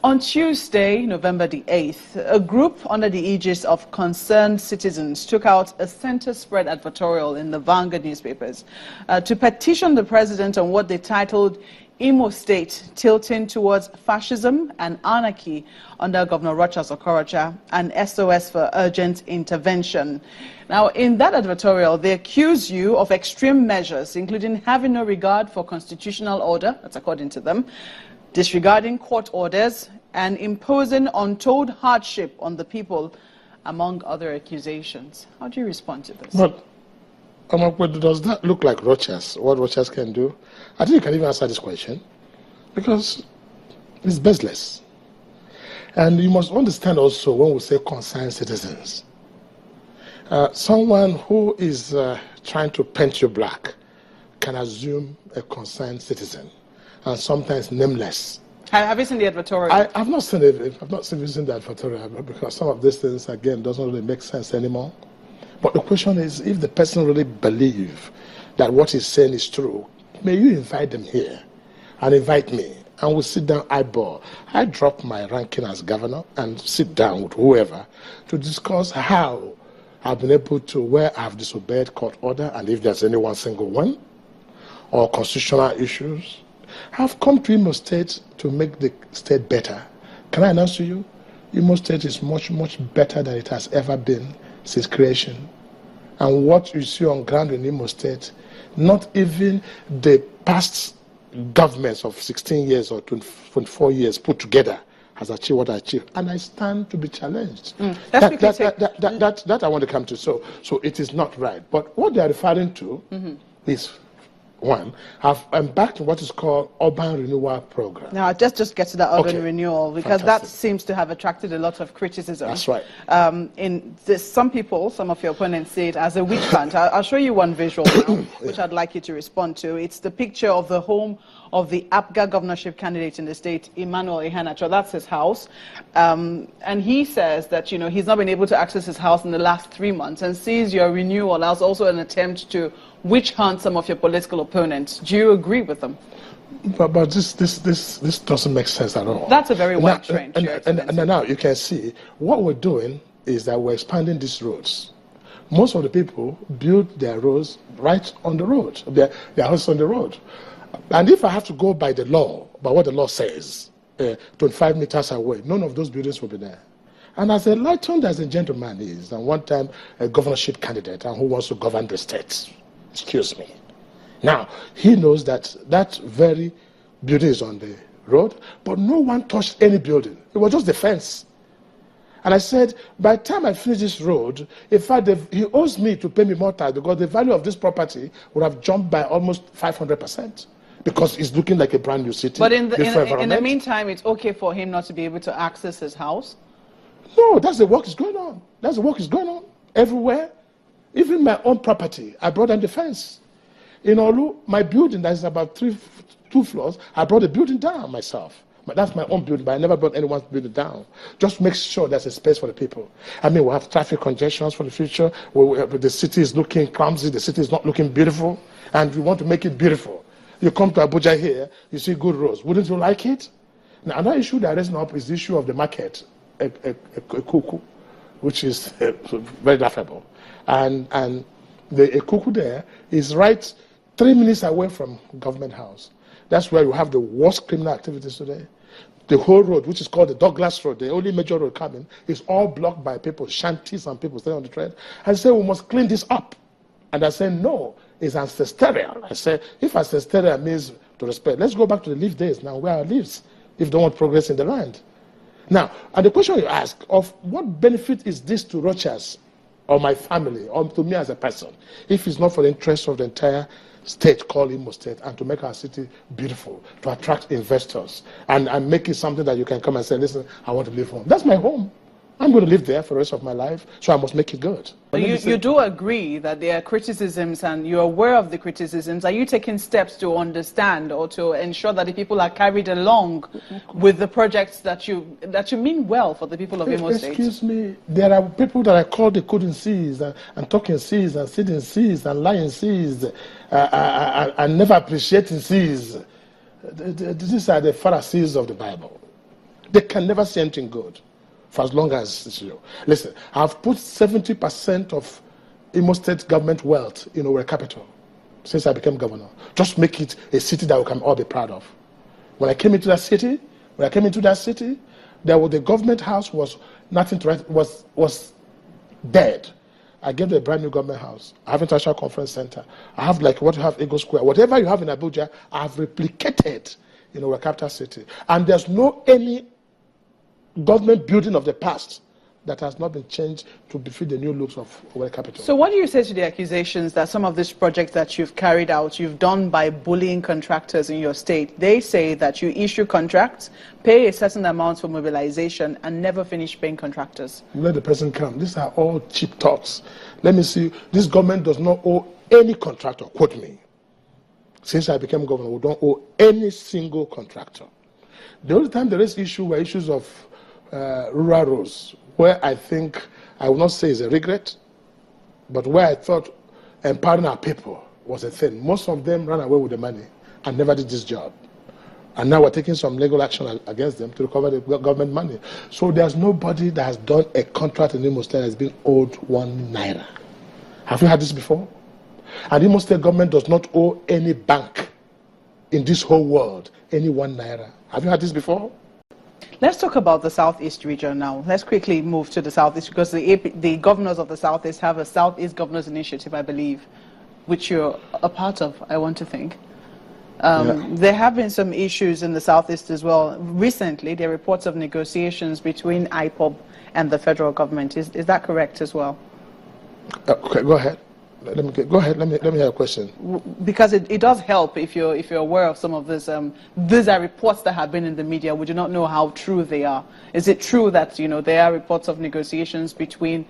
On Tuesday, November the 8th, a group under the aegis of Concerned Citizens took out a center-spread advertorial in the Vanguard newspapers to petition the president on what they titled Imo State tilting towards fascism and anarchy under Governor Rocha's Okorocha, and SOS for urgent intervention. Now, in that advertorial, they accuse you of extreme measures, including having no regard for constitutional order, that's according to them, disregarding court orders, and imposing untold hardship on the people, among other accusations. How do you respond to this? Well, does that look like Rochas, what Rochas can do? I think you can even answer this question, because it's baseless. And you must understand also when we say concerned citizens, someone who is trying to paint you black can assume a concerned citizen, and sometimes nameless. Have you seen the advertorial? I've not seen it. I've not seen the advertorial, because some of these things, again, doesn't really make sense anymore. But the question is, if the person really believes that what he's saying is true, may you invite them here and invite me, and we'll sit down eyeball. I drop my ranking as governor and sit down with whoever to discuss how I've been able to, where I've disobeyed court order, and if there's any one single one, or constitutional issues. I've come to Imo State to make the state better. Can I announce to you, Imo State is much, much better than it has ever been since creation. And what you see on ground in Imo State, not even the past governments of 16 years or 24 years put together has achieved what I achieved. And I stand to be challenged. That I want to come to. So it is not right. But what they are referring to is, one, I've embarked on what is called urban renewal program. Now, just get to that urban renewal, because that seems to have attracted a lot of criticism. That's right. Some people, some of your opponents, see it as a witch hunt. I'll show you one visual now, which I'd like you to respond to. It's the picture of the home of the APGA governorship candidate in the state, Emmanuel Ihanacho. That's his house. And he says that, he's not been able to access his house in the last 3 months, and sees your renewal as also an attempt to witch hunt some of your political opponents. Do you agree with them? But this doesn't make sense at all. That's a very wide trend. And now you can see what we're doing is that we're expanding these roads. Most of the people build their roads right on the road, their houses on the road. And if I have to go by the law, by what the law says, 25 meters away, none of those buildings will be there. And as enlightened as a gentleman is, and one time a governorship candidate, and who wants to govern the state, excuse me. Now, he knows that that very building is on the road, but no one touched any building. It was just the fence. And I said, by the time I finish this road, in fact, he owes me to pay me more tax, because the value of this property would have jumped by almost 500%, because it's looking like a brand new city. But in the meantime, it's okay for him not to be able to access his house? No, that's the work is going on. That's the work is going on everywhere. Even my own property, I brought down the fence. In Olu, my building that is about 2 floors, I brought the building down myself. But that's my own building, but I never brought anyone's building down. Just make sure there's a space for the people. I mean, we'll have traffic congestions for the future. The city is looking clumsy, the city is not looking beautiful, and we want to make it beautiful. You come to Abuja here, you see good roads. Wouldn't you like it? Now, another issue that is up is the issue of the market, a cuckoo, which is very laughable. And the cuckoo there is right 3 minutes away from Government House. That's where you have the worst criminal activities today. The whole road, which is called the Douglas Road, the only major road coming, is all blocked by people, shanties and people staying on the train. I say, we must clean this up. And I say, no, it's ancestral. I say, if ancestral means to respect, let's go back to the leaf days now, where our leaves, if you don't want progress in the land. Now, and the question you ask of what benefit is this to Rochas or my family or to me as a person, if it's not for the interest of the entire state called Imo State, and to make our city beautiful, to attract investors, and make it something that you can come and say, listen, I want to live home. That's my home. I'm going to live there for the rest of my life, so I must make it good. You do agree that there are criticisms, and you're aware of the criticisms. Are you taking steps to understand or to ensure that the people are carried along with the projects that you mean well for the people of Imo State? Excuse me, there are people that I call the couldn't sees, and talking sees, and sitting sees, and lying sees, and never appreciating sees. These are the Pharisees of the Bible. They can never see anything good for as long as it's you. Listen, I've put 70% of Imo State government wealth in our capital since I became governor. Just make it a city that we can all be proud of. When I came into that city, the government house was nothing to write, was dead. I gave them a brand new government house. I have International Conference Center. I have like what you have, Eagle Square. Whatever you have in Abuja, I have replicated in our capital city. And there's no any government building of the past that has not been changed to befit the new looks of our capital. So what do you say to the accusations that some of these projects that you've carried out, you've done by bullying contractors in your state? They say that you issue contracts, pay a certain amount for mobilization, and never finish paying contractors. Let the person come. These are all cheap talks. Let me see. This government does not owe any contractor, quote me. Since I became governor, we don't owe any single contractor. The only time there is issue were issues of rural roads, where I think, I will not say it's a regret, but where I thought empowering our people was a thing. Most of them ran away with the money and never did this job. And now we're taking some legal action against them to recover the government money. So there's nobody that has done a contract in Imo State that has been owed 1 naira. Have you heard this before? And Imo State government does not owe any bank in this whole world any 1 naira. Have you heard this before? Let's talk about the Southeast region now. Let's quickly move to the Southeast, because the governors of the Southeast have a Southeast Governors Initiative, I believe, which you're a part of, I want to think. There have been some issues in the Southeast as well. Recently, there are reports of negotiations between IPOB and the federal government. Is that correct as well? Okay, go ahead. Go ahead. Let me hear a question. Because it does help if you're aware of some of this. These are reports that have been in the media. We do not know how true they are. Is it true that there are reports of negotiations between